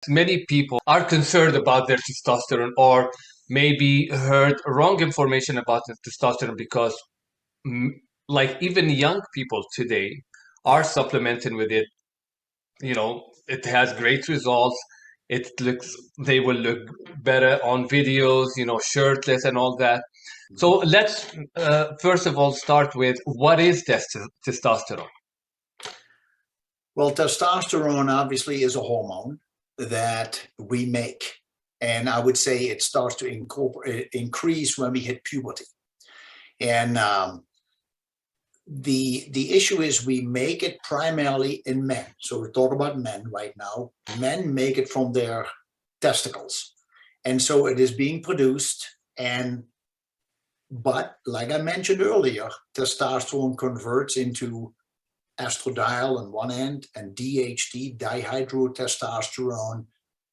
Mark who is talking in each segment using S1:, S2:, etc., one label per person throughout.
S1: Many people are concerned about their testosterone or maybe heard wrong information about the testosterone because mm, like even young people today are supplementing with it. It has great results. It looks They will look better on videos, shirtless and all that. So let's first of all start with what is testosterone.
S2: Well, testosterone obviously is a hormone that we make. And I would say it starts to increase when we hit puberty. And the issue is we make it primarily in men. So we talk about men right now. Men make it from their testicles. And so it is being produced. But like I mentioned earlier, testosterone converts into estradiol on one end and DHT, dihydrotestosterone,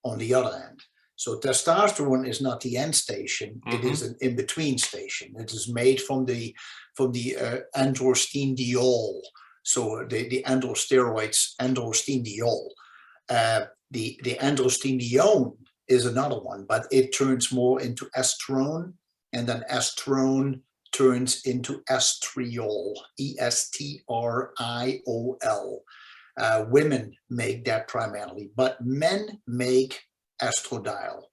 S2: on the other end. So testosterone is not the end station; it is an in-between station. It is made from the androstenediol, so the androsteroids, androstenediol. The androstenedione is another one, but it turns more into estrone, and then estrone turns into estriol, estriol. Women make that primarily, but men make estradiol.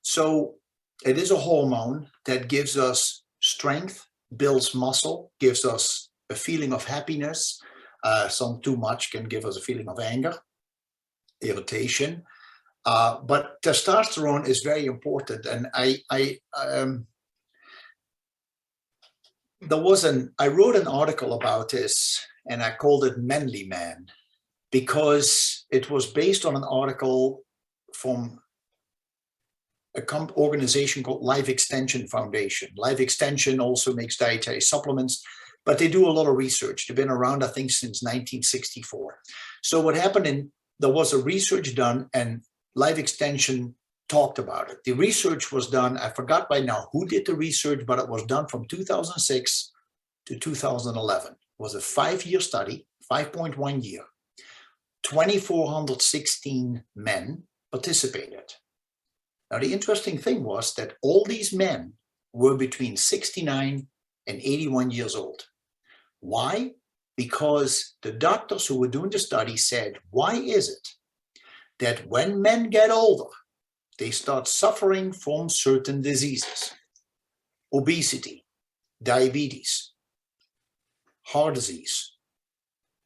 S2: So it is a hormone that gives us strength, builds muscle, gives us a feeling of happiness. Some too much can give us a feeling of anger, irritation. But testosterone is very important, and I wrote an article about this, and I called it Manly Man, because it was based on an article from a organization called Life Extension Foundation. Life Extension also makes dietary supplements, but they do a lot of research. They've been around, I think, since 1964. So what happened there was a research done, and Life Extension talked about it. The research was done, I forgot by now who did the research, but it was done from 2006 to 2011. It was a 5-year study, 5.1 year. 2,416 men participated. Now, the interesting thing was that all these men were between 69 and 81 years old. Why? Because the doctors who were doing the study said, why is it that when men get older, they start suffering from certain diseases? Obesity, diabetes, heart disease,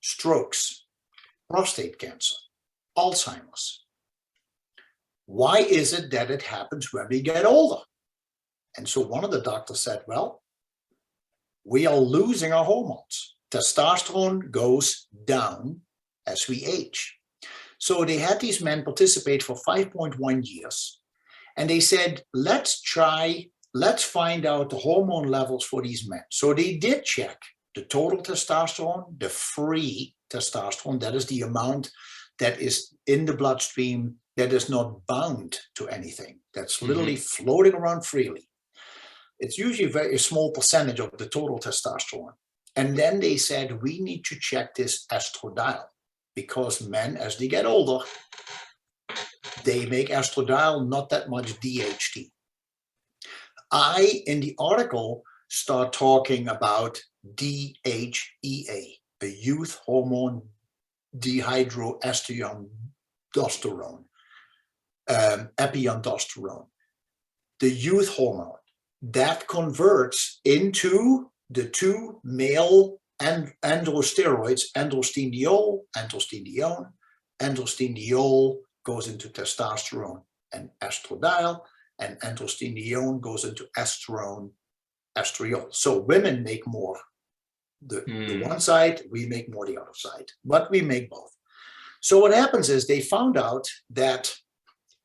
S2: strokes, prostate cancer, Alzheimer's. Why is it that it happens when we get older? And so one of the doctors said, well, we are losing our hormones. Testosterone goes down as we age. So they had these men participate for 5.1 years. And they said, let's find out the hormone levels for these men. So they did check the total testosterone, the free testosterone, that is the amount that is in the bloodstream that is not bound to anything, that's literally floating around freely. It's usually a very small percentage of the total testosterone. And then they said, we need to check this estradiol, because men, as they get older, they make estradiol, not that much DHT. In the article, start talking about DHEA, a youth hormone dehydroestradiol, epiondosterone, the youth hormone that converts into the two male androsteroids, androstenediol, androstenedione. Androstenediol goes into testosterone and estradiol, and androstenedione goes into estrone, estriol. So women make more the one side, we make more the other side, but we make both. So what happens is they found out that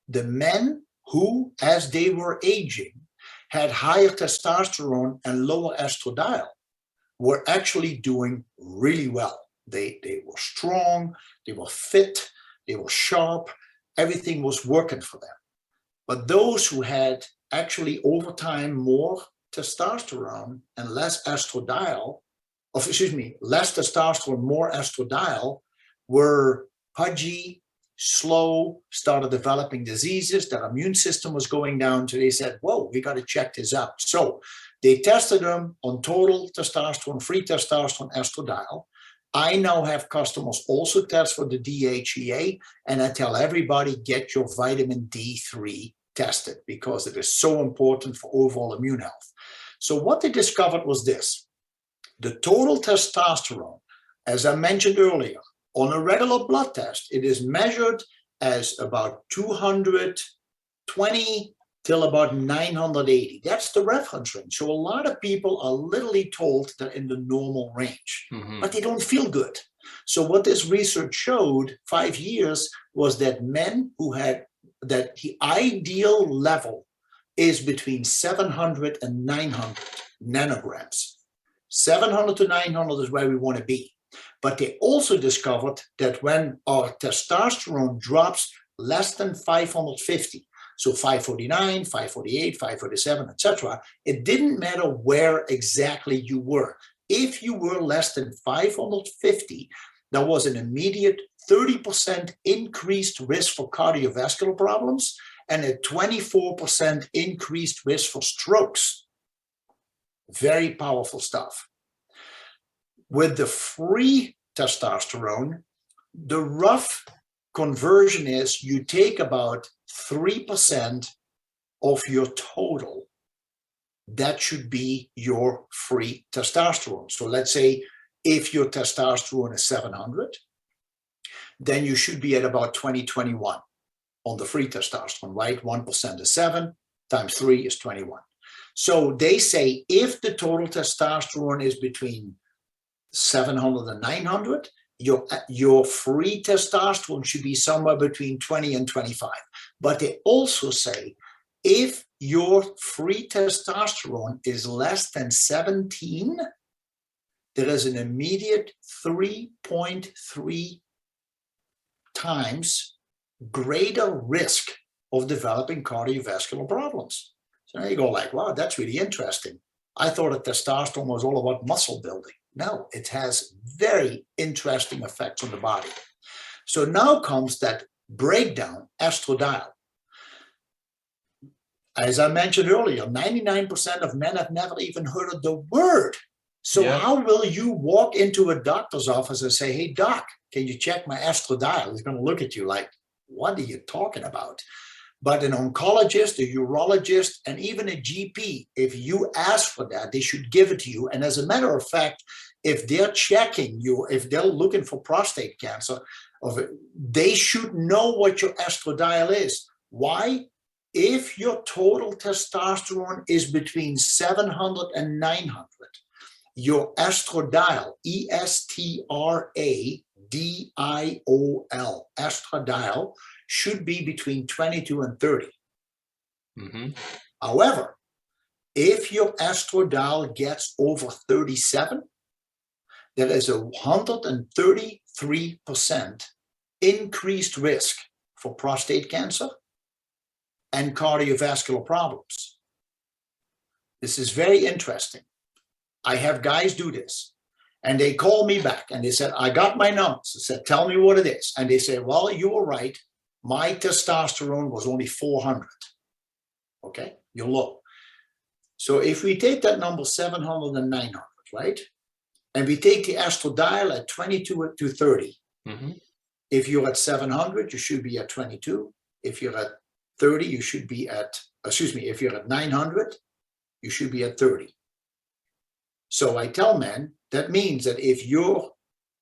S2: the men who, as they were aging, had higher testosterone and lower estradiol were actually doing really well. They were strong, they were fit, they were sharp, everything was working for them. But those who had actually over time more testosterone and less estradiol, less testosterone, more estradiol, were pudgy, slow, started developing diseases, their immune system was going down. So they said, whoa, we got to check this out. So they tested them on total testosterone, free testosterone, estradiol. I now have customers also test for the DHEA, and I tell everybody, get your vitamin D3 tested because it is so important for overall immune health. So what they discovered was this: the total testosterone, as I mentioned earlier, on a regular blood test, it is measured as about 220 till about 980. That's the reference range. So a lot of people are literally told they're in the normal range, but they don't feel good. So what this research showed 5 years was that men who had that the ideal level is between 700 and 900 nanograms. 700 to 900 is where we want to be. But they also discovered that when our testosterone drops less than 550, so 549, 548, 547, etc., it didn't matter where exactly you were. If you were less than 550, there was an immediate 30% increased risk for cardiovascular problems and a 24% increased risk for strokes. Very powerful stuff. With the free testosterone, the rough conversion is you take about 3% of your total. That should be your free testosterone. So let's say if your testosterone is 700, then you should be at about 2021 on the free testosterone, right? 1% is 7 times 3 is 21. So they say if the total testosterone is between 700 and 900, your free testosterone should be somewhere between 20 and 25. But they also say if your free testosterone is less than 17, there is an immediate 3.3 times greater risk of developing cardiovascular problems. So now you go like, wow, that's really interesting. I thought that testosterone was all about muscle building. No, it has very interesting effects on the body. So now comes that breakdown, estradiol. As I mentioned earlier, 99% of men have never even heard of the word. So how will you walk into a doctor's office and say, hey, doc, can you check my estradiol? He's going to look at you like, what are you talking about? But an oncologist, a urologist, and even a GP, if you ask for that, they should give it to you. And as a matter of fact, if they're checking you, if they're looking for prostate cancer, they should know what your estradiol is. Why? If your total testosterone is between 700 and 900, your estradiol, estradiol, estradiol, should be between 22 and 30. However, if your estradiol gets over 37, there is a 133% increased risk for prostate cancer and cardiovascular problems. This is very interesting. I have guys do this. And they call me back and they said, I got my numbers. I said, tell me what it is. And they said, well, you were right. My testosterone was only 400. Okay, you're low. So if we take that number 700 and 900, right? And we take the estradiol at 22 to 30. If you're at 700, you should be at 22. If you're at 30, you should be at, if you're at 900, you should be at 30. So I tell men, that means that if you're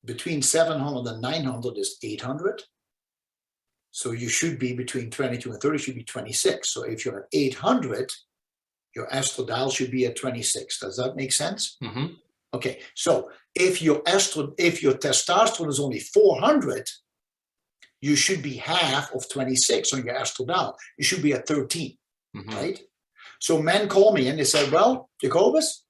S2: between 700 and 900 is 800. So you should be between 22 and 30, should be 26. So if you're at 800, your estradiol should be at 26. Does that make sense? Okay, so if your testosterone is only 400, you should be half of 26 on your estradiol. You should be at 13, right? So men call me and they say, well, Jacobus,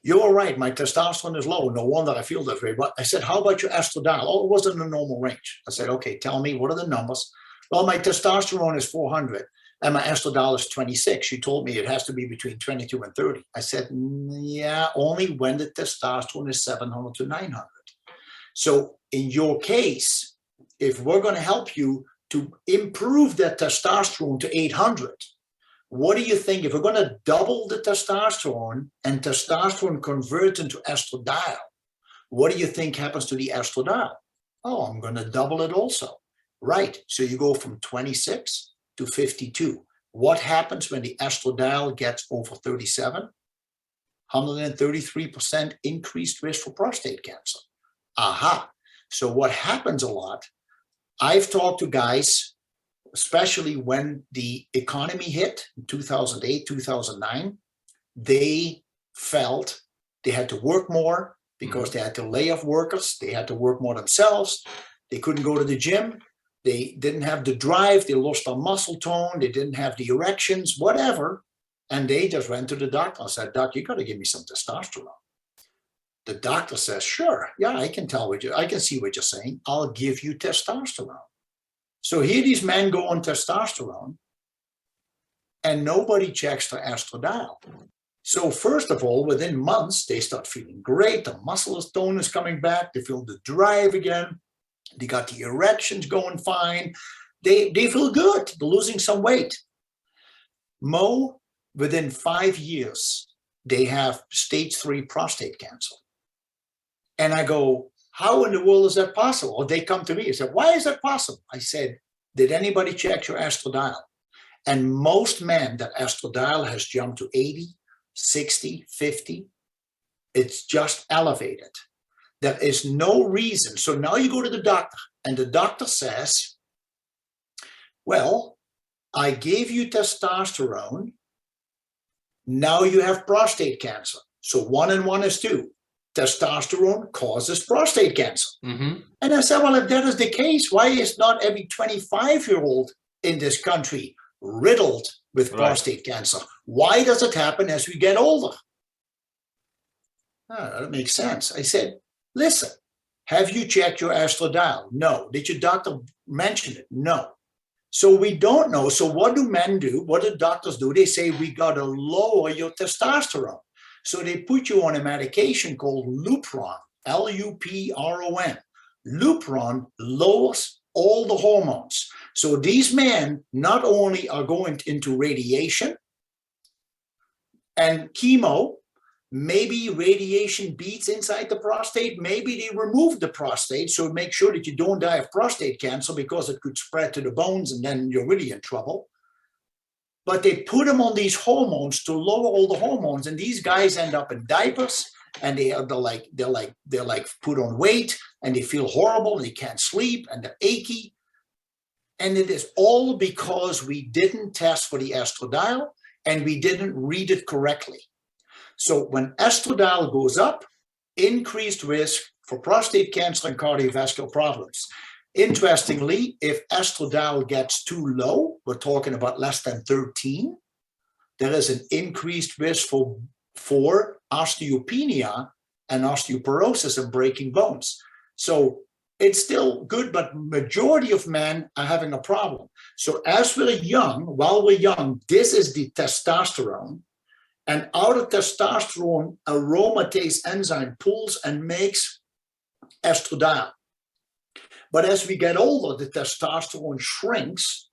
S2: you're right, my testosterone is low. No wonder I feel that way. But I said, how about your estradiol? Oh, it was in the normal range. I said, okay, tell me, what are the numbers? Well, my testosterone is 400 and my estradiol is 26. You told me it has to be between 22 and 30. I said, yeah, only when the testosterone is 700 to 900. So in your case, if we're going to help you to improve that testosterone to 800, what do you think if we're going to double the testosterone and testosterone converts into estradiol? What do you think happens to the estradiol? Oh, I'm going to double it also. Right. So you go from 26 to 52. What happens when the estradiol gets over 37? 133% increased risk for prostate cancer. Aha. So what happens a lot, I've talked to guys, especially when the economy hit in 2008, 2009, they felt they had to work more because they had to lay off workers. They had to work more themselves. They couldn't go to the gym. They didn't have the drive. They lost their muscle tone. They didn't have the erections, whatever. And they just went to the doctor and said, Doc, you got to give me some testosterone. The doctor says, sure, yeah, I can see what you're saying. I'll give you testosterone. So here these men go on testosterone and nobody checks their estradiol. So first of all, within months, they start feeling great. The muscle tone is coming back. They feel the drive again. They got the erections going fine. They feel good. They're losing some weight. Mo, within 5 years, they have stage 3 prostate cancer. And I go, how in the world is that possible? Or they come to me and say, why is that possible? I said, did anybody check your estradiol? And most men, that estradiol has jumped to 80, 60, 50. It's just elevated. There is no reason. So now you go to the doctor and the doctor says, well, I gave you testosterone. Now you have prostate cancer. So 1 and 1 is 2. Testosterone causes prostate cancer.
S1: Mm-hmm.
S2: And I said, well, if that is the case, why is not every 25-year-old in this country riddled with prostate cancer? Why does it happen as we get older? Oh, that makes sense. I said, listen, have you checked your estradiol? No. Did your doctor mention it? No. So we don't know. So what do men do? What do doctors do? They say, we got to lower your testosterone. So they put you on a medication called Lupron, Lupron. Lupron lowers all the hormones. So these men not only are going into radiation and chemo, maybe radiation beats inside the prostate, maybe they remove the prostate, so make sure that you don't die of prostate cancer because it could spread to the bones and then you're really in trouble. But they put them on these hormones to lower all the hormones, and these guys end up in diapers, and they're like put on weight, and they feel horrible, and they can't sleep, and they're achy. And it is all because we didn't test for the estradiol, and we didn't read it correctly. So when estradiol goes up, increased risk for prostate cancer and cardiovascular problems. Interestingly, if estradiol gets too low, we're talking about less than 13, there is an increased risk for osteopenia and osteoporosis and breaking bones. So it's still good, but majority of men are having a problem. So as we're young, while we're young, this is the testosterone. And out of testosterone, aromatase enzyme pulls and makes estradiol. But as we get older, the testosterone shrinks,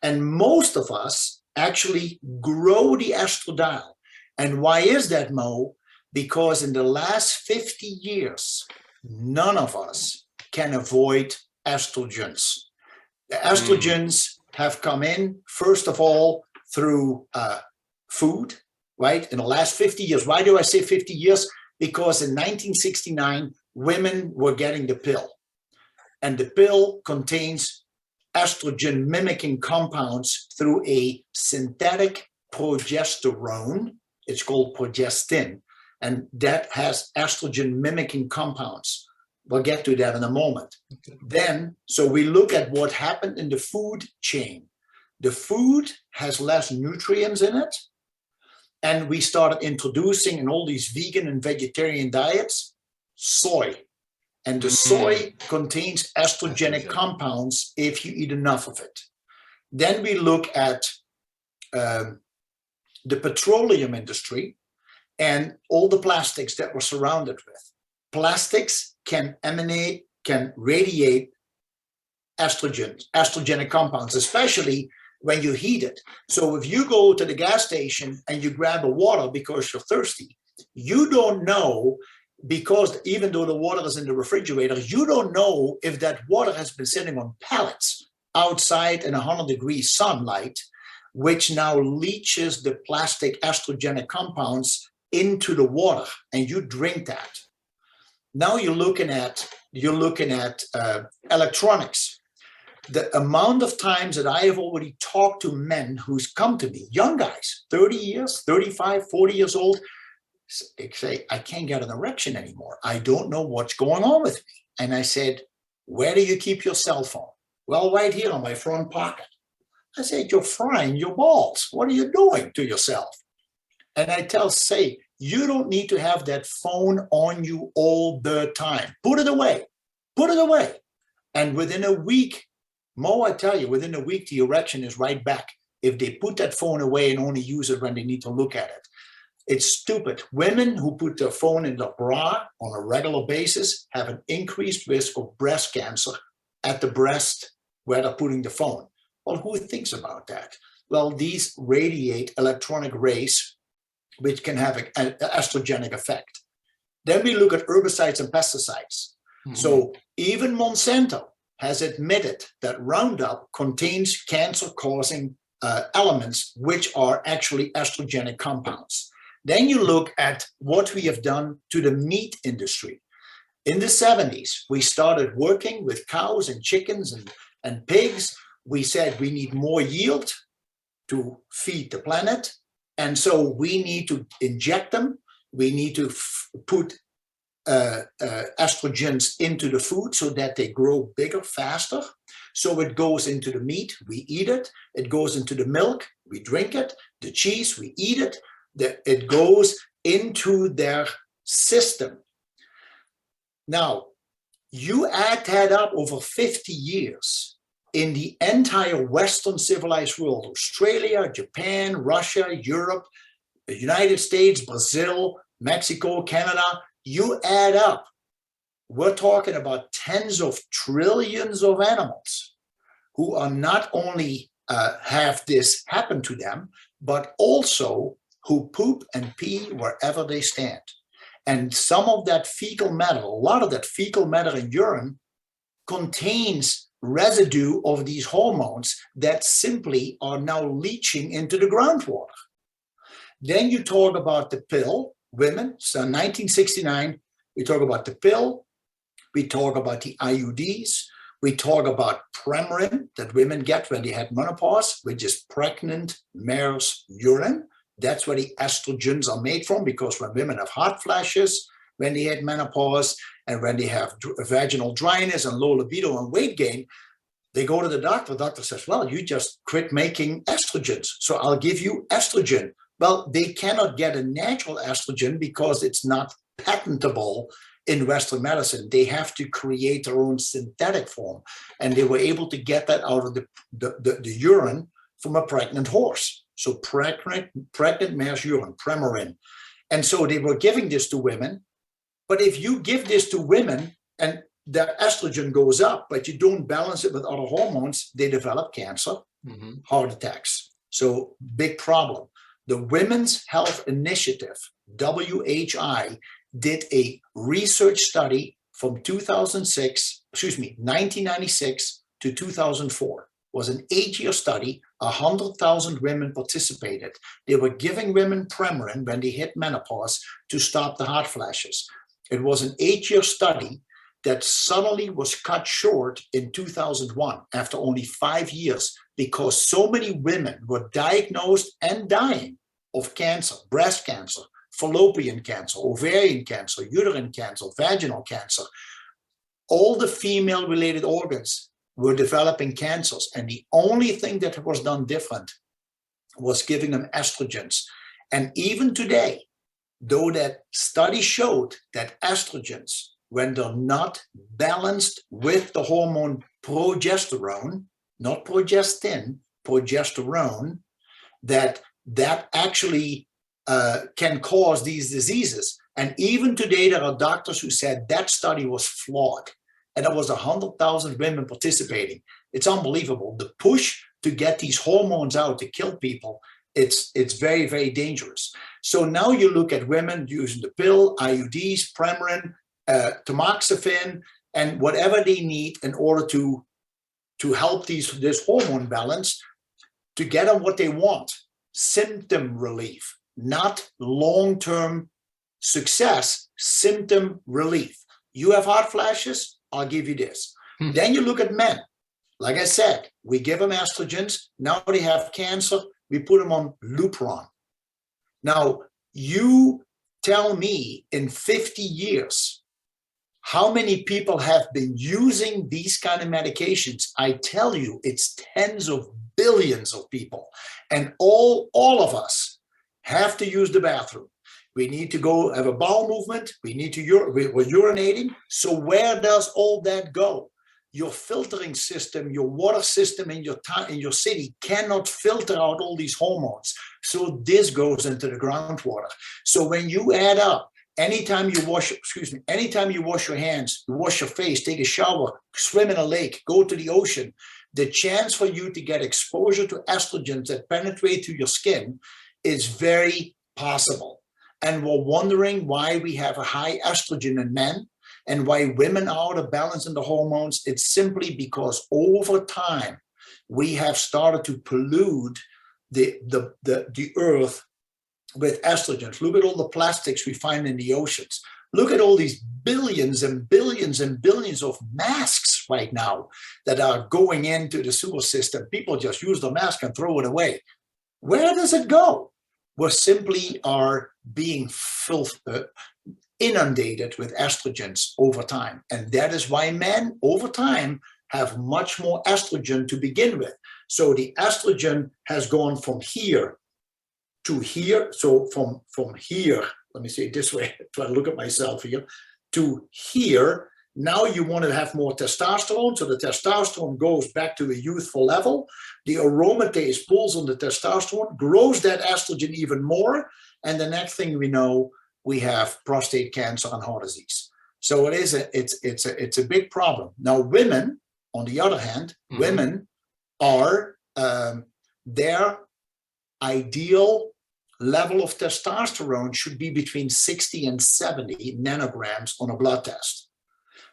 S2: and most of us actually grow the estradiol. And why is that, Mo? Because in the last 50 years, none of us can avoid estrogens. The estrogens have come in, first of all, through food, right? In the last 50 years. Why do I say 50 years? Because in 1969, women were getting the pill. And the pill contains estrogen mimicking compounds through a synthetic progesterone. It's called progestin. And that has estrogen mimicking compounds. We'll get to that in a moment. Okay. Then, so we look at what happened in the food chain. The food has less nutrients in it. And we started introducing in all these vegan and vegetarian diets, soy. And the soy contains estrogenic compounds if you eat enough of it. Then we look at the petroleum industry and all the plastics that we're surrounded with. Plastics can radiate estrogenic compounds, especially when you heat it. So if you go to the gas station and you grab a water because you're thirsty, you don't know, because even though the water is in the refrigerator, you don't know if that water has been sitting on pallets outside in 100-degree sunlight, which now leaches the plastic estrogenic compounds into the water, and you drink that. Now you're looking at electronics. The amount of times that I have already talked to men who's come to me, young guys, 30 years, 35, 40 years old, they say, I can't get an erection anymore. I don't know what's going on with me. And I said, where do you keep your cell phone? Well, right here on my front pocket. I said, you're frying your balls. What are you doing to yourself? And I say, you don't need to have that phone on you all the time. Put it away. Put it away. And within a week, Mo, I tell you, within a week, the erection is right back if they put that phone away and only use it when they need to look at it. It's stupid. Women who put their phone in their bra on a regular basis have an increased risk of breast cancer at the breast where they're putting the phone. Well, who thinks about that? Well, these radiate electronic rays, which can have an estrogenic effect. Then we look at herbicides and pesticides. Mm-hmm. So even Monsanto has admitted that Roundup contains cancer-causing elements, which are actually estrogenic compounds. Then you look at what we have done to the meat industry. In the 70s, we started working with cows and chickens and pigs. We said we need more yield to feed the planet. And so we need to inject them. We need to put estrogens into the food so that they grow bigger, faster. So it goes into the meat, we eat it. It goes into the milk, we drink it. The cheese, we eat it. It goes into their system. Now, you add that up over 50 years in the entire Western civilized world, Australia, Japan, Russia, Europe, the United States, Brazil, Mexico, Canada, you add up, we're talking about tens of trillions of animals who are not only have this happen to them, but also who poop and pee wherever they stand. And some of that fecal matter, a lot of that fecal matter in urine contains residue of these hormones that simply are now leaching into the groundwater. Then you talk about the pill, women. So 1969, we talk about the pill. We talk about the IUDs. We talk about Premarin that women get when they have menopause, which is pregnant mare's urine. That's where the estrogens are made from, because when women have hot flashes, when they had menopause, and when they have vaginal dryness and low libido and weight gain, they go to the doctor. The doctor says, well, you just quit making estrogens, so I'll give you estrogen. Well, they cannot get a natural estrogen because it's not patentable in Western medicine. They have to create their own synthetic form. And they were able to get that out of the urine from a pregnant horse. So pregnant mare's urine, Premarin. And so they were giving this to women. But if you give this to women and their estrogen goes up, but you don't balance it with other hormones, they develop cancer, heart attacks. So big problem. The Women's Health Initiative, WHI, did a research study from 1996 to 2004. It was an 8-year study. 100,000 women participated. They were giving women Premarin when they hit menopause to stop the hot flashes. It was an 8-year study that suddenly was cut short in 2001 after only 5 years, because so many women were diagnosed and dying of cancer, breast cancer, fallopian cancer, ovarian cancer, uterine cancer, vaginal cancer. All the female-related organs were developing cancers, and the only thing that was done different was giving them estrogens. And even today, though that study showed that estrogens, when they're not balanced with the hormone progesterone, not progestin, progesterone, that actually can cause these diseases. And even today, there are doctors who said that study was flawed. and there was 100,000 women participating. It's unbelievable. The push to get these hormones out to kill people, it's very, very dangerous. So now you look at women using the pill, IUDs, Premarin, tamoxifen, and whatever they need in order to help this hormone balance to get them what they want. Symptom relief, not long-term success, symptom relief. You have hot flashes, I'll give you this. Then you look at men. Like I said, we give them estrogens. Now they have cancer, we put them on Lupron. Now, you tell me in 50 years, how many people have been using these kind of medications? I tell you, it's tens of billions of people. And all of us have to use the bathroom. We need to go have a bowel movement. We need to we're urinating. So where does all that go? Your filtering system, your water system in your city cannot filter out all these hormones. So this goes into the groundwater. So when you add up, anytime you wash your hands, you wash your face, take a shower, swim in a lake, go to the ocean, the chance for you to get exposure to estrogens that penetrate through your skin is very possible. And we're wondering why we have a high estrogen in men and why women are out of balance in the hormones. It's simply because over time, we have started to pollute the earth with estrogens. Look at all the plastics we find in the oceans. Look at all these billions and billions and billions of masks right now that are going into the sewer system. People just use the mask and throw it away. Where does it go? We simply are being inundated with estrogens over time. And that is why men over time have much more estrogen to begin with. So the estrogen has gone from here to here. So from here, let me say it this way, try to look at myself here, to here. Now you want to have more testosterone. So the testosterone goes back to a youthful level. The aromatase pulls on the testosterone, grows that estrogen even more. And the next thing we know, we have prostate cancer and heart disease. So it's a big problem. Now, women, on the other hand, women are their ideal level of testosterone should be between 60 and 70 nanograms on a blood test.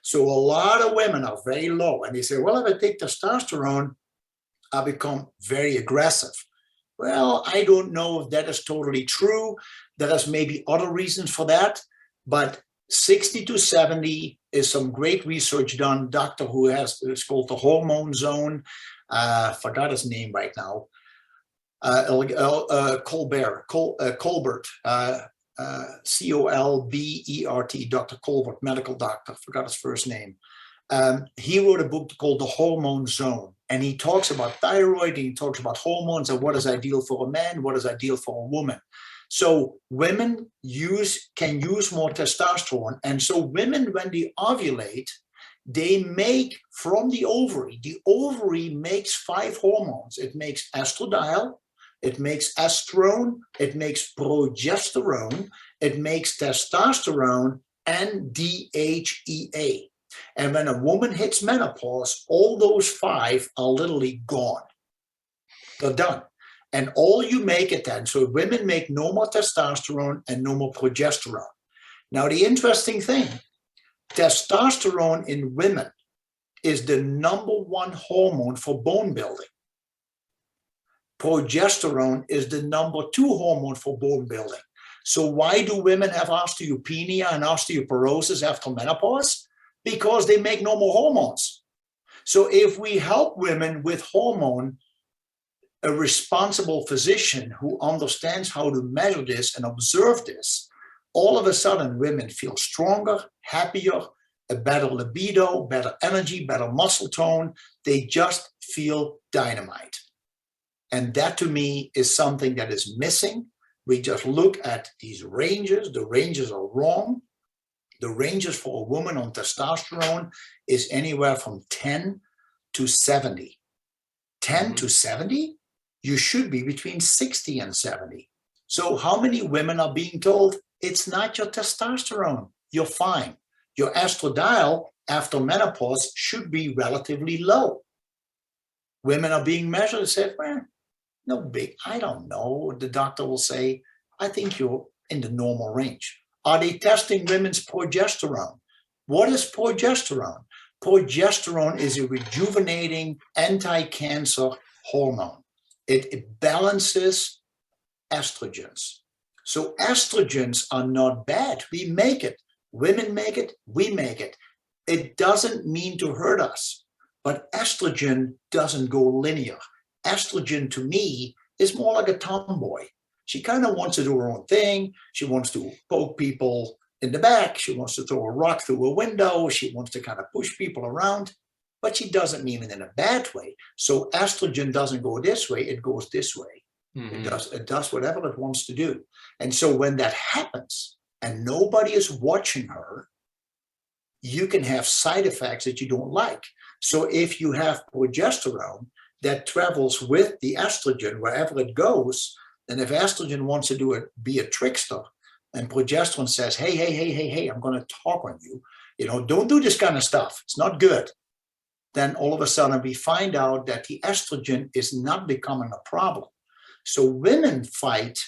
S2: So a lot of women are very low, and they say, well, if I take testosterone, I become very aggressive. Well, I don't know if that is totally true. There is maybe other reasons for that, but 60 to 70 is some great research done. Doctor who has, it's called the Hormone Zone. Forgot his name right now. Colbert, Colbert, Dr. Colbert, medical doctor, forgot his first name. He wrote a book called The Hormone Zone, and he talks about thyroid, and he talks about hormones and what is ideal for a man, what is ideal for a woman. So women can use more testosterone, and so women, when they ovulate, they make from the ovary makes 5 hormones. It makes estradiol, it makes estrone, it makes progesterone, it makes testosterone, and DHEA. And when a woman hits menopause, all those 5 are literally gone. They're done. And all you make it then, so women make no more testosterone and no more progesterone. Now, the interesting thing, testosterone in women is the #1 hormone for bone building. Progesterone is the #2 hormone for bone building. So why do women have osteopenia and osteoporosis after menopause? Because they make no more hormones. So if we help women with hormone, a responsible physician who understands how to measure this and observe this, all of a sudden women feel stronger, happier, a better libido, better energy, better muscle tone. They just feel dynamite. And that to me is something that is missing. We just look at these ranges. The ranges are wrong. The ranges for a woman on testosterone is anywhere from 10 to 70. 10 to 70? You should be between 60 and 70. So how many women are being told, it's not your testosterone, you're fine. Your estradiol after menopause should be relatively low. Women are being measured and said, well, no big, I don't know. The doctor will say, I think you're in the normal range. Are they testing women's progesterone? What is progesterone? Progesterone is a rejuvenating anti-cancer hormone. It balances estrogens. So estrogens are not bad. We make it. Women make it. We make it. It doesn't mean to hurt us, but estrogen doesn't go linear. Estrogen to me is more like a tomboy. She kind of wants to do her own thing. She wants to poke people in the back. She wants to throw a rock through a window. She wants to kind of push people around, but she doesn't mean it in a bad way. So estrogen doesn't go this way. It goes this way. Mm-hmm. It does whatever it wants to do. And so when that happens and nobody is watching her, you can have side effects that you don't like. So if you have progesterone that travels with the estrogen wherever it goes, and if estrogen wants to do it, be a trickster, and progesterone says, hey, I'm going to talk on you, don't do this kind of stuff. It's not good. Then all of a sudden we find out that the estrogen is not becoming a problem. So women fight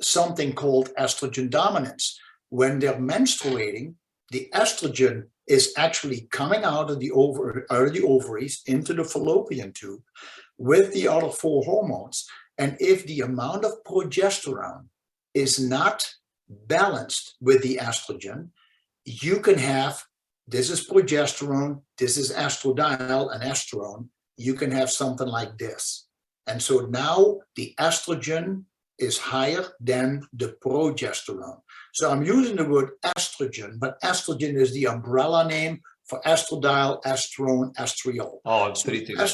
S2: something called estrogen dominance. When they're menstruating, the estrogen is actually coming out of the ovaries into the fallopian tube with the other 4 hormones. And if the amount of progesterone is not balanced with the estrogen, you can have, this is progesterone, this is estradiol and estrone, you can have something like this. And so now the estrogen is higher than the progesterone. So I'm using the word estrogen, but estrogen is the umbrella name for estradiol, estrone, estriol.
S1: Oh, it's pretty together.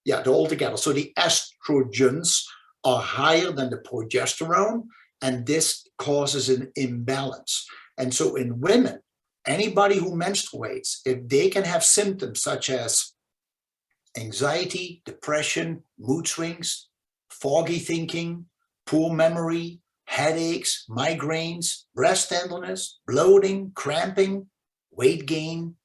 S2: Yeah, they're all together. So the estrogens are higher than the progesterone, and this causes an imbalance. And so in women, anybody who menstruates, if they can have symptoms such as anxiety, depression, mood swings, foggy thinking, poor memory, headaches, migraines, breast tenderness, bloating, cramping, weight gain,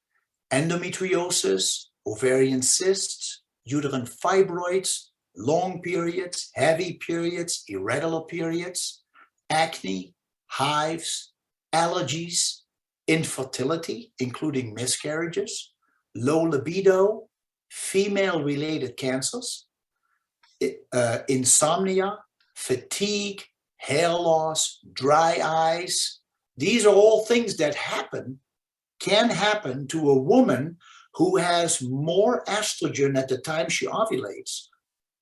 S2: endometriosis, ovarian cysts, uterine fibroids, long periods, heavy periods, irregular periods, acne, hives, allergies, infertility, including miscarriages, low libido, female-related cancers, insomnia, fatigue, hair loss, dry eyes. These are all things that can happen to a woman who has more estrogen at the time she ovulates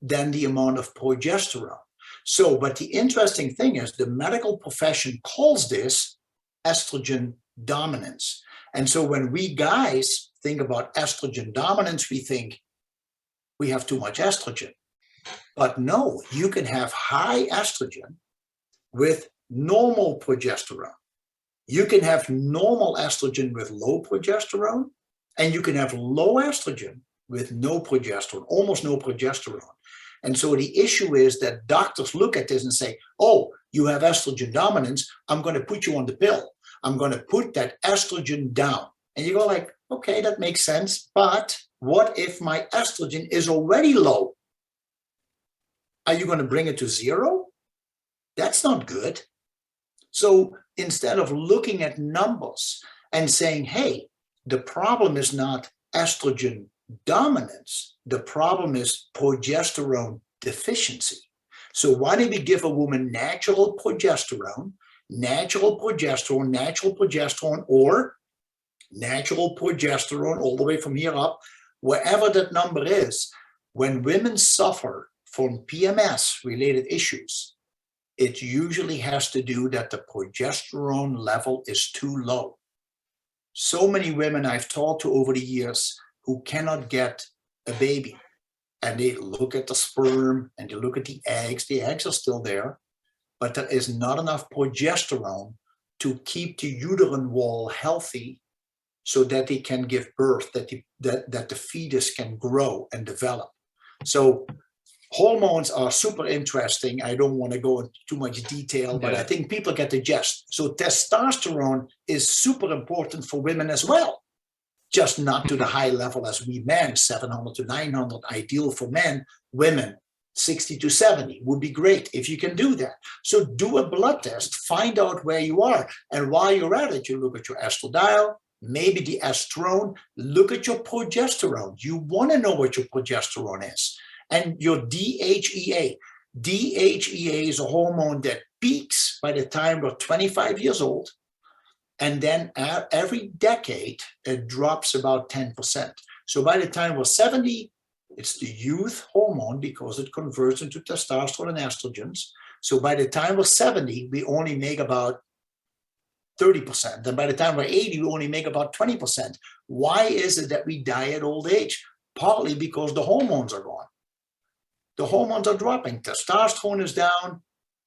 S2: than the amount of progesterone. So, but the interesting thing is the medical profession calls this estrogen dominance. And so when we guys think about estrogen dominance, we think we have too much estrogen. But no, you can have high estrogen with normal progesterone. You can have normal estrogen with low progesterone, and you can have low estrogen with no progesterone, almost no progesterone. And so the issue is that doctors look at this and say, oh, you have estrogen dominance, I'm going to put you on the pill. I'm going to put that estrogen down. And you go like, okay, that makes sense. But what if my estrogen is already low? Are you going to bring it to 0? That's not good. So instead of looking at numbers and saying, hey, the problem is not estrogen dominance, the problem is progesterone deficiency. So why don't we give a woman natural progesterone, or natural progesterone all the way from here up, wherever that number is. When women suffer from PMS-related issues, it usually has to do that the progesterone level is too low. So many women I've talked to over the years who cannot get a baby, and they look at the sperm and they look at the eggs are still there, but there is not enough progesterone to keep the uterine wall healthy so that they can give birth, that the fetus can grow and develop. So hormones are super interesting. I don't want to go into too much detail, but I think people get the gist. So testosterone is super important for women as well. just not to the high level as we men, 700 to 900, ideal for men. Women, 60 to 70 would be great if you can do that. So do a blood test, find out where you are. And while you're at it, you look at your estradiol, maybe the estrone, look at your progesterone. You want to know what your progesterone is. And your DHEA. DHEA is a hormone that peaks by the time we're 25 years old. And then every decade, it drops about 10%. So by the time we're 70, it's the youth hormone because it converts into testosterone and estrogens. So by the time we're 70, we only make about 30%. And by the time we're 80, we only make about 20%. Why is it that we die at old age? Partly because the hormones are gone. The hormones are dropping. Testosterone is down.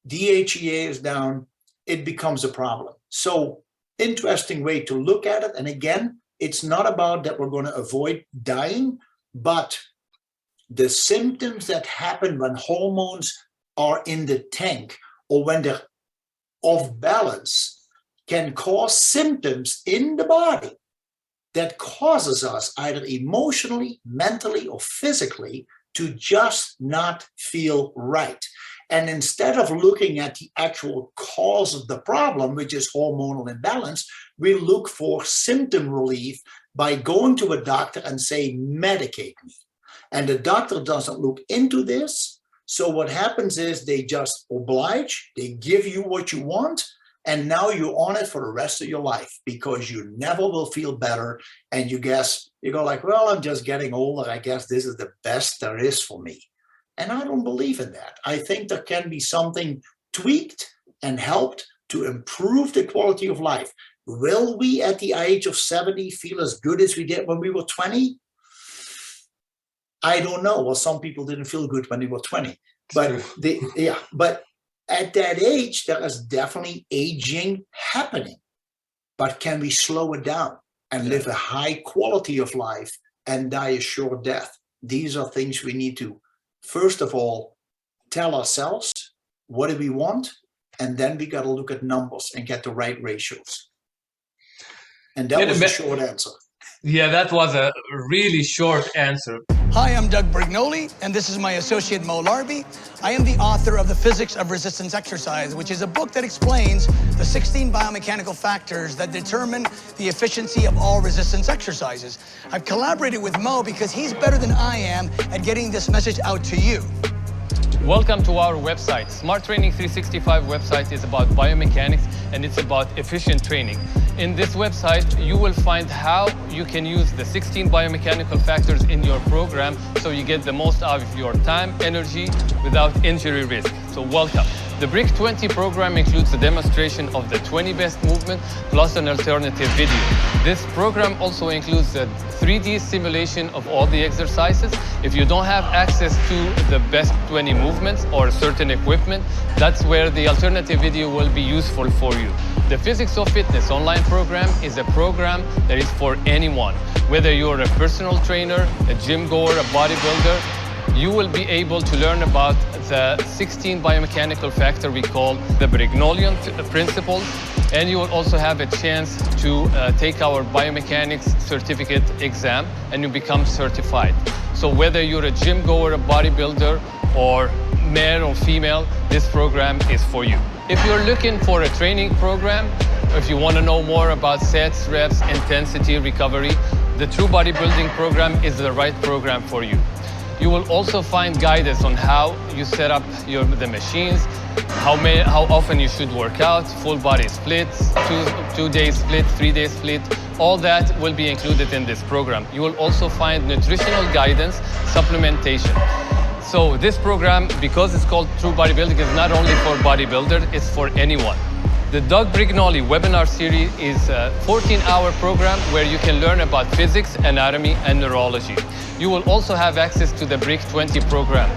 S2: DHEA is down. It becomes a problem. So interesting way to look at it. And again, it's not about that we're going to avoid dying, but the symptoms that happen when hormones are in the tank or when they're off balance can cause symptoms in the body that causes us either emotionally, mentally, or physically to just not feel right. And instead of looking at the actual cause of the problem, which is hormonal imbalance, we look for symptom relief by going to a doctor and say, medicate me. And the doctor doesn't look into this. So what happens is they just oblige, they give you what you want, and now you're on it for the rest of your life because you never will feel better. And you go like, well, I'm just getting older. I guess this is the best there is for me. And I don't believe in that. I think there can be something tweaked and helped to improve the quality of life. Will we at the age of 70 feel as good as we did when we were 20? I don't know. Well, some people didn't feel good when they were 20. But but at that age, there is definitely aging happening. But can we slow it down and live a high quality of life and die a short death? These are things we need to, first of all, tell ourselves, what do we want? And then we got to look at numbers and get the right ratios. And that was a short answer.
S1: Yeah, that was a really short answer.
S3: Hi, I'm Doug Brignoli, and this is my associate Mo Larby. I am the author of The Physics of Resistance Exercise, which is a book that explains the 16 biomechanical factors that determine the efficiency of all resistance exercises. I've collaborated with Mo because he's better than I am at getting this message out to you.
S4: Welcome to our website. Smart Training 365 website is about biomechanics and it's about efficient training. In this website, you will find how you can use the 16 biomechanical factors in your program so you get the most out of your time, energy, without injury risk. So welcome. The BRIC 20 program includes a demonstration of the 20 best movement plus an alternative video. This program also includes a 3D simulation of all the exercises. If you don't have access to the best 20 movements or certain equipment, that's where the alternative video will be useful for you. The Physics of Fitness online program is a program that is for anyone. Whether you're a personal trainer, a gym goer, a bodybuilder, you will be able to learn about the 16 biomechanical factor we call the Brignolian principles, and you will also have a chance to take our biomechanics certificate exam and you become certified. So whether you're a gym goer, a bodybuilder, or male or female, this program is for you. If you're looking for a training program, if you want to know more about sets, reps, intensity, recovery, the True Bodybuilding program is the right program for you. You will also find guidance on how you set up the machines, how often you should work out, full body splits, two-day split, 3-day split. All that will be included in this program. You will also find nutritional guidance, supplementation. So this program, because it's called True Bodybuilding, is not only for bodybuilders, it's for anyone. The Doug Brignoli webinar series is a 14-hour program where you can learn about physics, anatomy, and neurology. You will also have access to the BRIC 20 program,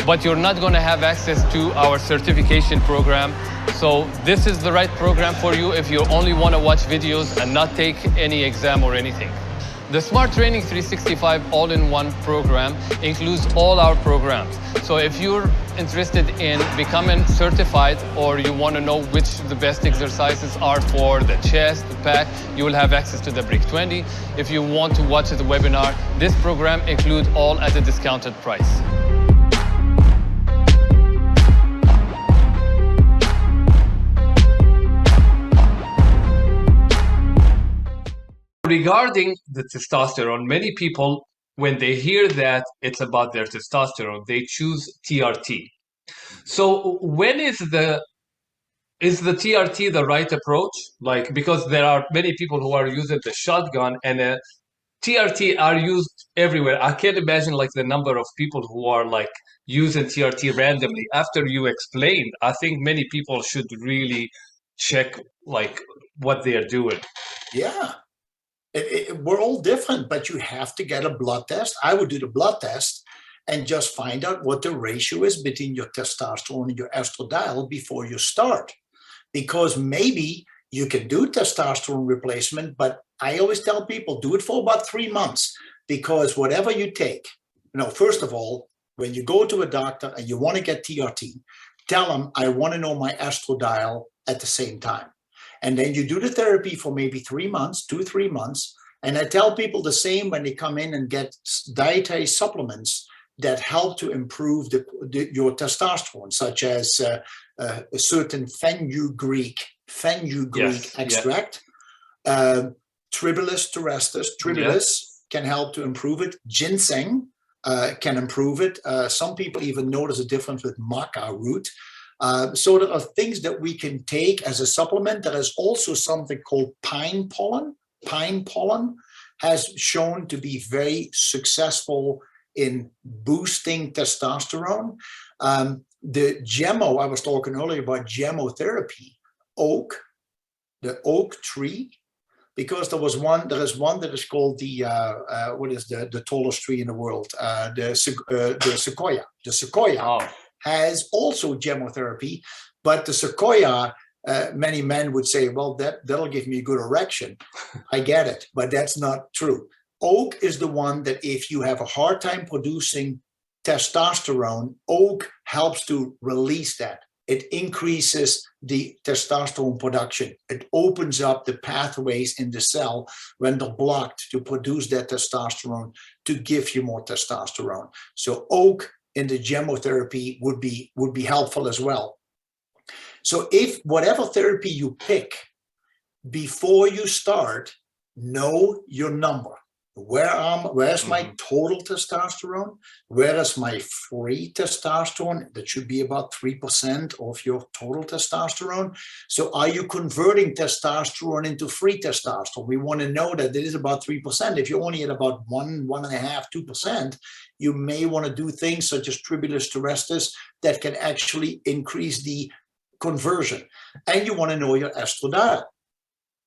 S4: but you're not going to have access to our certification program. So this is the right program for you if you only want to watch videos and not take any exam or anything. The Smart Training 365 all-in-one program includes all our programs. So if you're interested in becoming certified, or you want to know which the best exercises are for the chest, the back, you will have access to the Brick 20. If you want to watch the webinar, this program includes all at a discounted price.
S1: Regarding the testosterone, many people, when they hear that it's about their testosterone, they choose TRT. So when is the TRT the right approach? Like, because there are many people who are using the shotgun, and TRT are used everywhere. I can't imagine like the number of people who are like using TRT randomly. After you explained, I think many people should really check like what they are doing.
S2: Yeah. We're all different, but you have to get a blood test. I would do the blood test and just find out what the ratio is between your testosterone and your estradiol before you start. Because maybe you can do testosterone replacement, but I always tell people, do it for about 3 months, because whatever you take, first of all, when you go to a doctor and you want to get TRT, tell them, I want to know my estradiol at the same time. And then you do the therapy for maybe 3 months, 2-3 months. And I tell people the same when they come in and get dietary supplements that help to improve your testosterone, such as a certain fenugreek extract, Tribulus terrestris. Tribulus can help to improve it. Ginseng can improve it. Some people even notice a difference with maca root. So there are things that we can take as a supplement. There is also something called pine pollen. Pine pollen has shown to be very successful in boosting testosterone. The GEMO, I was talking earlier about gemotherapy, the oak tree, because there is one that is called what is the tallest tree in the world? The sequoia. The sequoia has also gemotherapy, but the sequoia, many men would say, well, that'll give me a good erection. I get it, but that's not true. Oak is the one that if you have a hard time producing testosterone, oak helps to release that. It increases the testosterone production. It opens up the pathways in the cell when they're blocked to produce that testosterone to give you more testosterone. So oak in the gemotherapy would be helpful as well. So if whatever therapy you pick, before you start, know your number. Where's my total testosterone? Where is my free testosterone? That should be about 3% of your total testosterone. So are you converting testosterone into free testosterone? We want to know that it is about 3%. If you're only at about 1.5%, 2%, you may want to do things such as Tribulus terrestris that can actually increase the conversion. And you want to know your estradiol.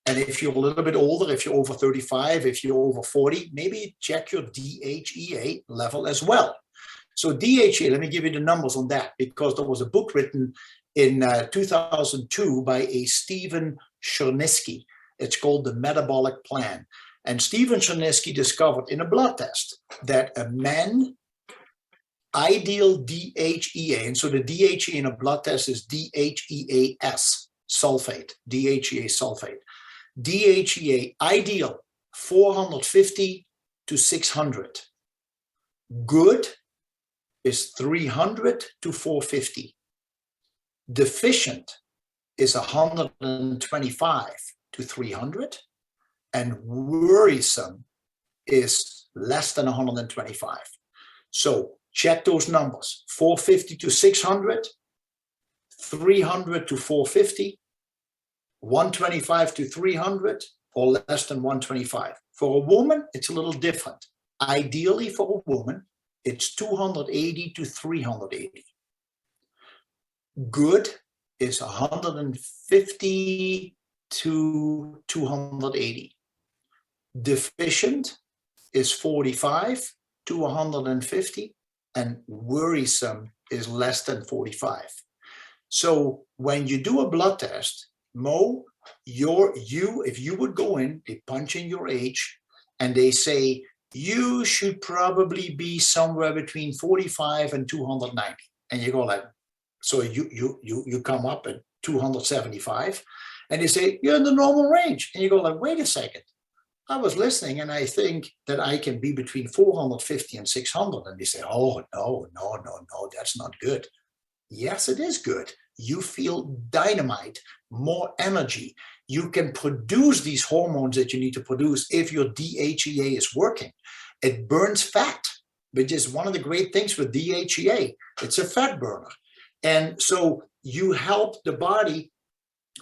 S2: And if you're a little bit older, if you're over 35, if you're over 40, maybe check your DHEA level as well. So DHEA, let me give you the numbers on that, because there was a book written in 2002 by a Stephen Chernisky. It's called The Metabolic Plan. And Stephen Chernisky discovered in a blood test that a man ideal DHEA, and so the DHEA in a blood test is DHEAS sulfate, DHEA sulfate. DHEA ideal 450 to 600. Good is 300 to 450. Deficient is 125 to 300. And worrisome is less than 125. So check those numbers: 450 to 600, 300 to 450, 125 to 300, or less than 125. For a woman, it's a little different. Ideally for a woman, it's 280 to 380. Good is 150 to 280. Deficient is 45 to 150, and worrisome is less than 45. So when you do a blood test, Mo, if you would go in, they punch in your age, and they say, you should probably be somewhere between 45 and 290. And you go like, so you come up at 275, and they say, you're in the normal range. And you go like, wait a second. I was listening, and I think that I can be between 450 and 600. And they say, oh, no, that's not good. Yes, it is good. You feel dynamite, more energy. You can produce these hormones that you need to produce if your DHEA is working. It burns fat, which is one of the great things with DHEA. It's a fat burner. And so you help the body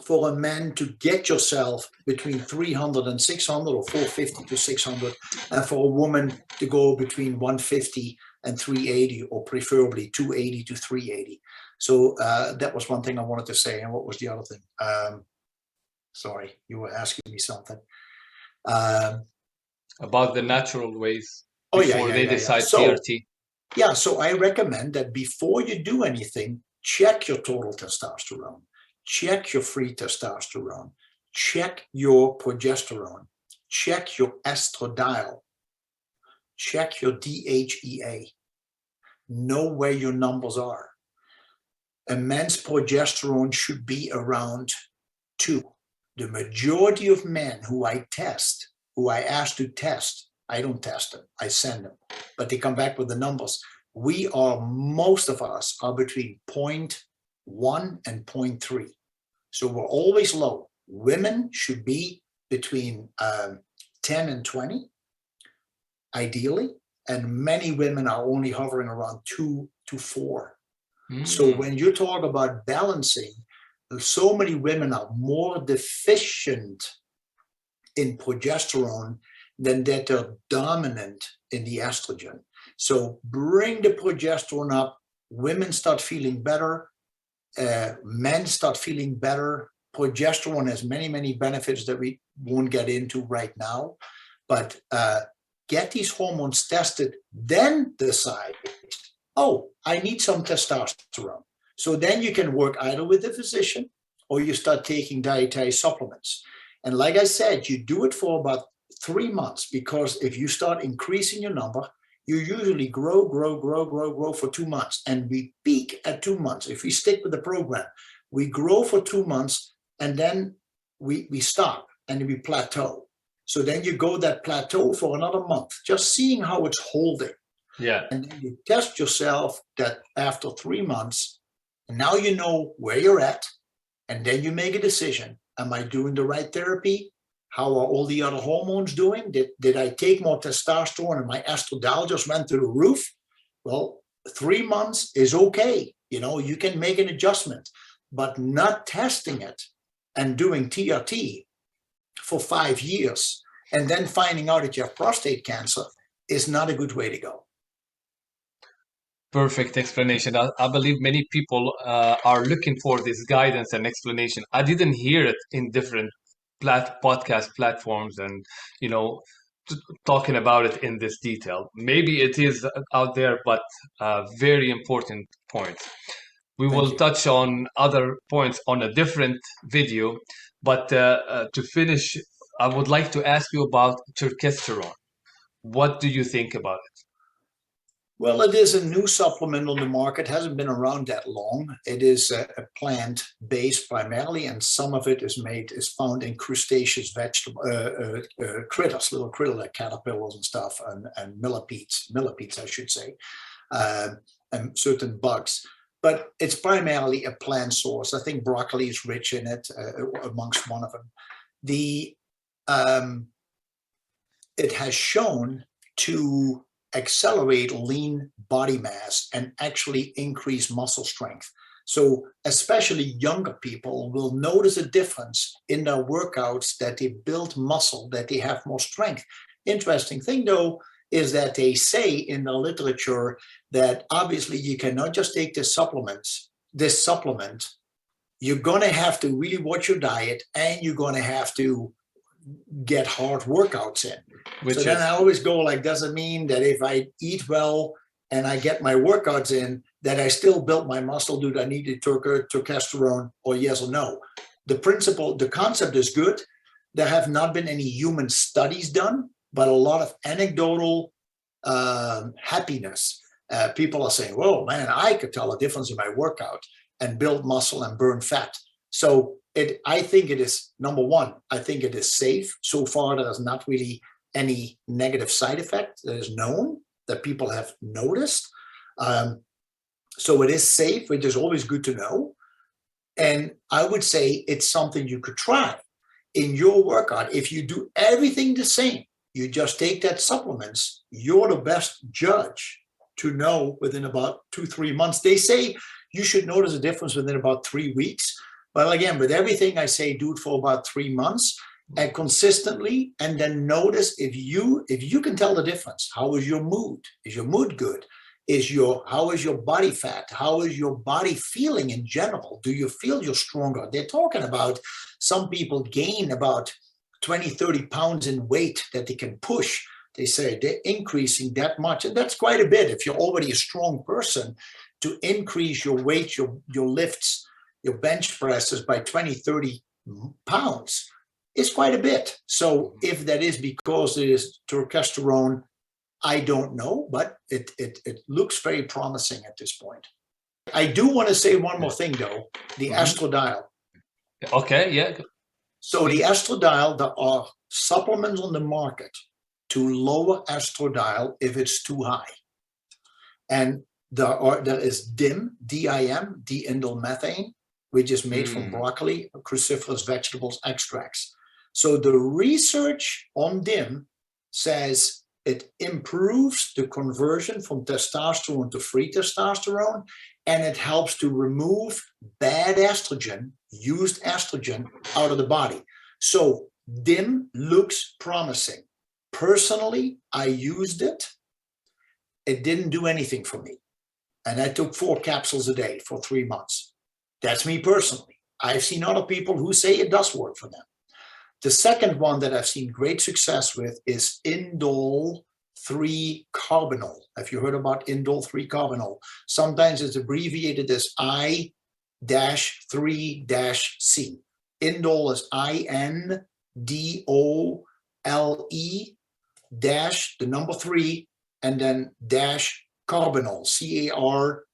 S2: for a man to get yourself between 300 and 600, or 450 to 600, and for a woman to go between 150 and 380, or preferably 280 to 380. So that was one thing I wanted to say. And what was the other thing? Sorry, you were asking me something.
S1: About the natural ways
S2: Oh,
S1: before they decide
S2: So,
S1: TRT.
S2: yeah, so I recommend that before you do anything, check your total testosterone, check your free testosterone, check your progesterone, check your estradiol, check your DHEA, know where your numbers are. A man's progesterone should be around 2. The majority of men who I test, who I ask to test, I don't test them, I send them, but they come back with the numbers. Most of us are between 0.1 and 0.3. So we're always low. Women should be between 10 and 20, ideally, and many women are only hovering around 2 to 4. So when you talk about balancing, so many women are more deficient in progesterone than that they're dominant in the estrogen. So bring the progesterone up, women start feeling better, men start feeling better. Progesterone has many, many benefits that we won't get into right now, but get these hormones tested, then decide, oh, I need some testosterone. So then you can work either with a physician or you start taking dietary supplements. And like I said, you do it for about 3 months, because if you start increasing your number, you usually grow for 2 months. And we peak at 2 months. If we stick with the program, we grow for 2 months and then we stop and we plateau. So then you go that plateau for another month, just seeing how it's holding.
S1: Yeah.
S2: And then you test yourself that after 3 months, now you know where you're at, and then you make a decision. Am I doing the right therapy? How are all the other hormones doing? Did I take more testosterone and my estradiol just went through the roof? Well, 3 months is okay. You know, you can make an adjustment, but not testing it and doing TRT for 5 years and then finding out that you have prostate cancer is not a good way to go.
S1: Perfect explanation. I believe many people are looking for this guidance and explanation. I didn't hear it in different podcast platforms and, you know, talking about it in this detail. Maybe it is out there, but very important points. We will touch on other points on a different video, but to finish, I would like to ask you about turkesterone. What do you think about it?
S2: Well, it is a new supplement on the market. It hasn't been around that long. It is a plant-based primarily, and some of it is found in crustaceous vegetable critters, little critters like caterpillars and stuff, and millipedes, I should say, and certain bugs. But it's primarily a plant source. I think broccoli is rich in it, amongst one of them. It has shown to accelerate lean body mass and actually increase muscle strength. So especially younger people will notice a difference in their workouts, that they build muscle, that they have more strength. Interesting thing though is that they say in the literature that obviously you cannot just take this supplement. You're going to have to really watch your diet, and you're going to have to get hard workouts in. Then I always go like, does it mean that if I eat well and I get my workouts in, that I still built my muscle? Do I need the turkesterone, or yes or no? The concept is good. There have not been any human studies done, but a lot of anecdotal happiness. People are saying, "Whoa, man, I could tell a difference in my workout and build muscle and burn fat." So I think it is, number one, I think it is safe. So far, there is not really any negative side effect that is known that people have noticed. So it is safe, which is always good to know. And I would say it's something you could try in your workout. If you do everything the same, you just take that supplements, you're the best judge to know within about 2-3 months. They say you should notice a difference within about 3 weeks. But again, with everything I say, do it for about 3 months and consistently, and then notice if you can tell the difference. How is your mood? Is your mood good? How is your body fat? How is your body feeling in general? Do you feel you're stronger? They're talking about some people gain about 20, 30 pounds in weight that they can push. They say they're increasing that much. And that's quite a bit. If you're already a strong person, to increase your weight, your lifts, your bench presses by 20, 30 pounds is quite a bit. So if that is because it is testosterone, I don't know, but it looks very promising at this point. I do want to say one more thing, though, the estradiol.
S1: Okay, yeah.
S2: So the estradiol, there are supplements on the market to lower estradiol if it's too high. And there is DIM, D-I-M, diindolylmethane, which is made from broccoli, cruciferous vegetables extracts. So the research on DIM says it improves the conversion from testosterone to free testosterone, and it helps to remove bad estrogen, used estrogen, out of the body. So DIM looks promising. Personally, I used it. It didn't do anything for me. And I took 4 capsules a day for 3 months. That's me personally. I've seen other people who say it does work for them. The second one that I've seen great success with is Indole 3-carbinol. Have you heard about Indole 3-carbinol? Sometimes it's abbreviated as I-3-C. Indole is I-N-D-O-L-E dash the number 3 and then dash carbinol, C-A-R-B-I-N-O-L.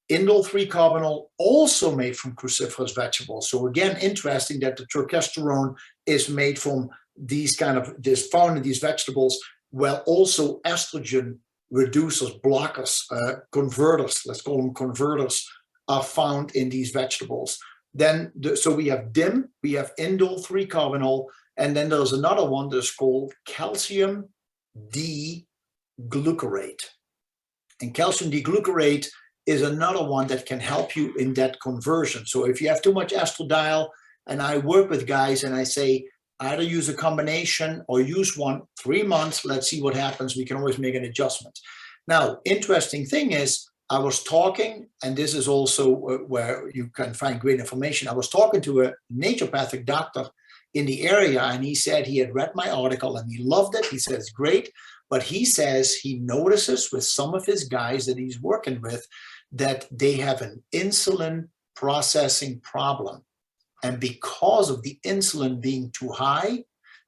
S2: Indole 3-carbinol, also made from cruciferous vegetables. So again, interesting that the testosterone is made from these found in these vegetables, while also estrogen reducers, blockers, converters, let's call them converters, are found in these vegetables. Then, so we have DIM, we have Indole 3-carbinol, and then there's another one that's called calcium D-glucarate. And calcium D-glucarate is another one that can help you in that conversion. So if you have too much estradiol, and I work with guys and I say, either use a combination or use one, 3 months, let's see what happens. We can always make an adjustment. Now, interesting thing is, I was talking, and this is also where you can find great information. I was talking to a naturopathic doctor in the area, and he said he had read my article and he loved it. He said it's great, but he says he notices with some of his guys that he's working with that they have an insulin processing problem. And because of the insulin being too high,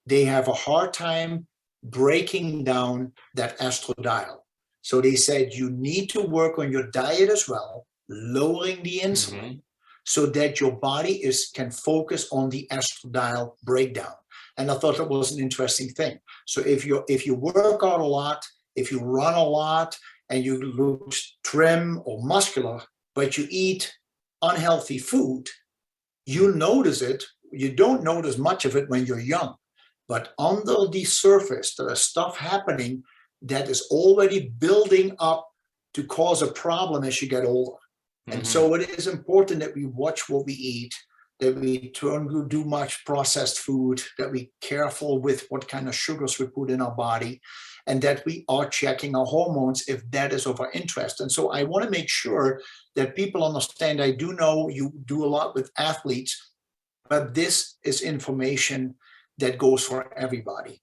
S2: they have a hard time breaking down that estradiol. So they said you need to work on your diet as well, lowering the insulin, so that your body can focus on the estradiol breakdown. And I thought that was an interesting thing. So if you work out a lot, if you run a lot, and you look trim or muscular, but you eat unhealthy food, you notice it. You don't notice much of it when you're young, but under the surface, there is stuff happening that is already building up to cause a problem as you get older. And so it is important that we watch what we eat, that we don't do much processed food, that we careful with what kind of sugars we put in our body, and that we are checking our hormones if that is of our interest. And so I want to make sure that people understand. I do know you do a lot with athletes, but this is information that goes for everybody.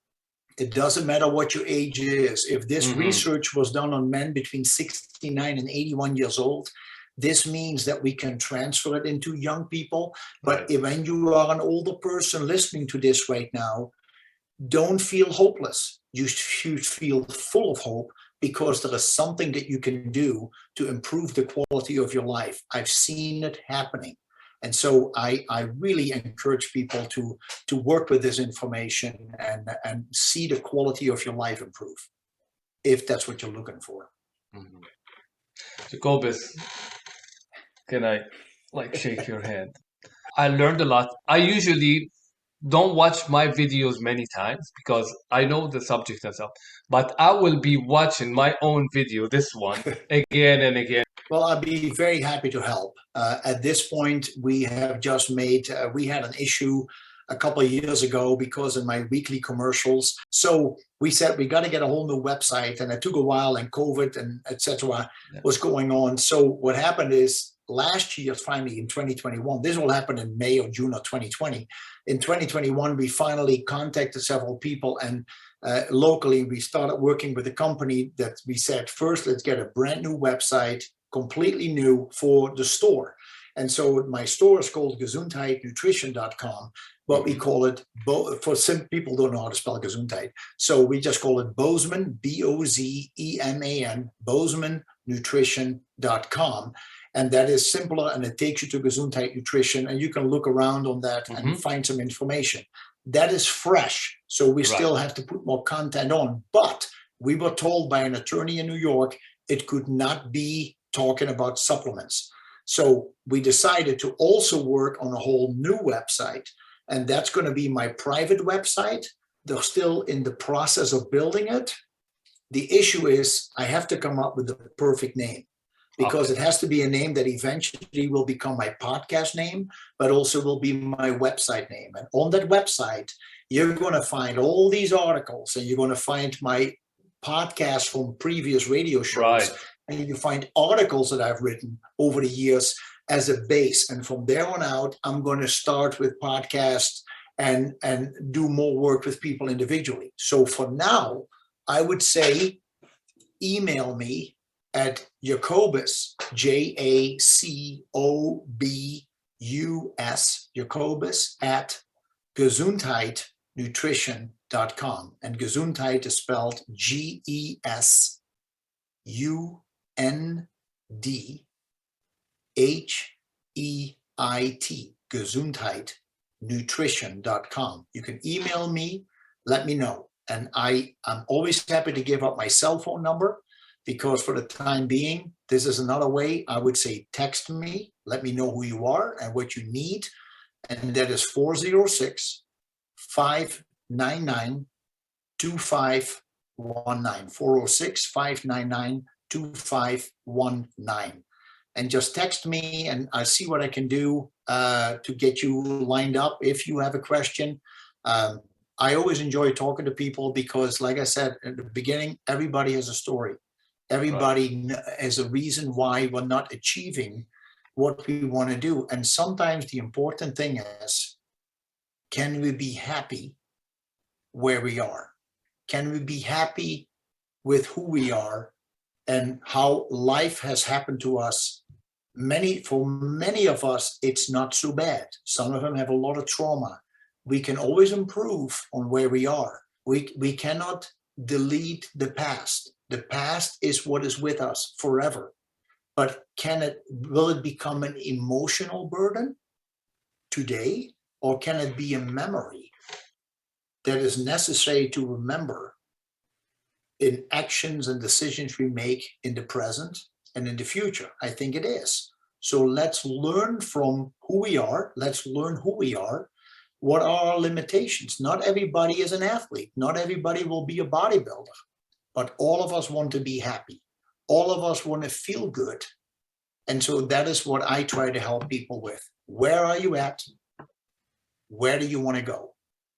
S2: It doesn't matter what your age is. If this research was done on men between 69 and 81 years old, this means that we can transfer it into young people. But when you are an older person listening to this right now, don't feel hopeless. You should feel full of hope, because there is something that you can do to improve the quality of your life. I've seen it happening. And so I really encourage people to work with this information and see the quality of your life improve, if that's what you're looking for.
S1: Mhm. Jacobus, can I shake your hand? I learned a lot. I usually don't watch my videos many times because I know the subject and stuff, but I will be watching my own video, this one, again and again.
S2: Well, I'd be very happy to help. At this point, we have just made, we had an issue a couple of years ago because of my weekly commercials. So we said we got to get a whole new website, and it took a while, and COVID and etc. was going on. So what happened is last year, finally in 2021, this will happen in May or June of 2020. In 2021, we finally contacted several people, and locally we started working with a company that we said, first, let's get a brand new website, completely new for the store. And so my store is called gesundheitnutrition.com, but we call it, for some people don't know how to spell Gesundheit. So we just call it Bozeman, B-O-Z-E-M-A-N, BozemanNutrition.com. And that is simpler, and it takes you to Gesundheit Nutrition, and you can look around on that and find some information. That is fresh. So we still have to put more content on, but we were told by an attorney in New York, it could not be talking about supplements. So we decided to also work on a whole new website, and that's going to be my private website. They're still in the process of building it. The issue is I have to come up with the perfect name, because it has to be a name that eventually will become my podcast name, but also will be my website name. And on that website, you're going to find all these articles, and you're going to find my podcasts from previous radio shows. And you find articles that I've written over the years as a base. And from there on out, I'm going to start with podcasts and do more work with people individually. So for now, I would say email me at Jacobus, Jacobus, Jacobus at gesundheitnutrition.com. And Gesundheit is spelled GESUNDHEIT, gesundheitnutrition.com. You can email me, let me know. And I'm always happy to give up my cell phone number, because for the time being, this is another way. I would say text me, let me know who you are and what you need. And that is 406-599-2519, 406-599-2519. And just text me, and I see what I can do to get you lined up if you have a question. I always enjoy talking to people because, like I said at the beginning, everybody has a story. Everybody has a reason why we're not achieving what we want to do. And sometimes the important thing is, can we be happy where we are? Can we be happy with who we are and how life has happened to us? For many of us, it's not so bad. Some of them have a lot of trauma. We can always improve on where we are. We cannot delete the past. The past is what is with us forever. But will it become an emotional burden today, or can it be a memory that is necessary to remember in actions and decisions we make in the present and in the future? I think it is. So let's learn from who we are. Let's learn who we are. What are our limitations? Not everybody is an athlete. Not everybody will be a bodybuilder, but all of us want to be happy. All of us want to feel good. And so that is what I try to help people with. Where are you at? Where do you want to go?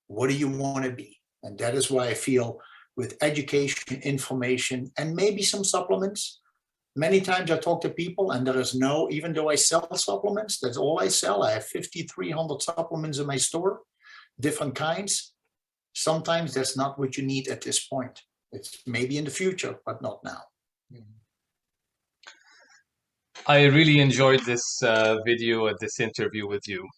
S2: What do you want to be? And that is why I feel with education, information, and maybe some supplements. Many times I talk to people and there is even though I sell supplements, that's all I sell. I have 5,300 supplements in my store, different kinds. Sometimes that's not what you need at this point. It's maybe in the future, but not now.
S1: I really enjoyed this video and this interview with you.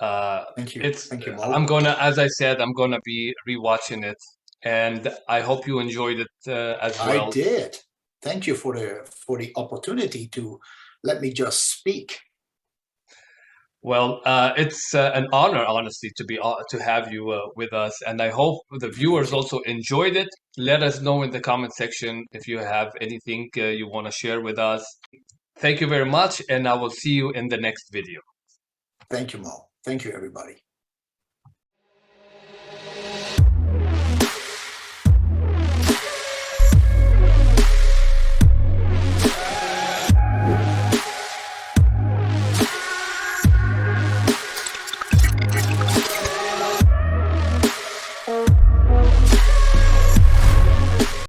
S2: Thank you.
S1: It's
S2: Thank you, Mo.
S1: I'm gonna, as I said, I'm gonna be rewatching it, and I hope you enjoyed it as well.
S2: I did. Thank you for the opportunity to let me just speak.
S1: Well, it's an honor, honestly, to have you with us, and I hope the viewers also enjoyed it. Let us know in the comment section if you have anything you want to share with us. Thank you very much, and I will see you in the next video.
S2: Thank you, Mo. Thank you, everybody.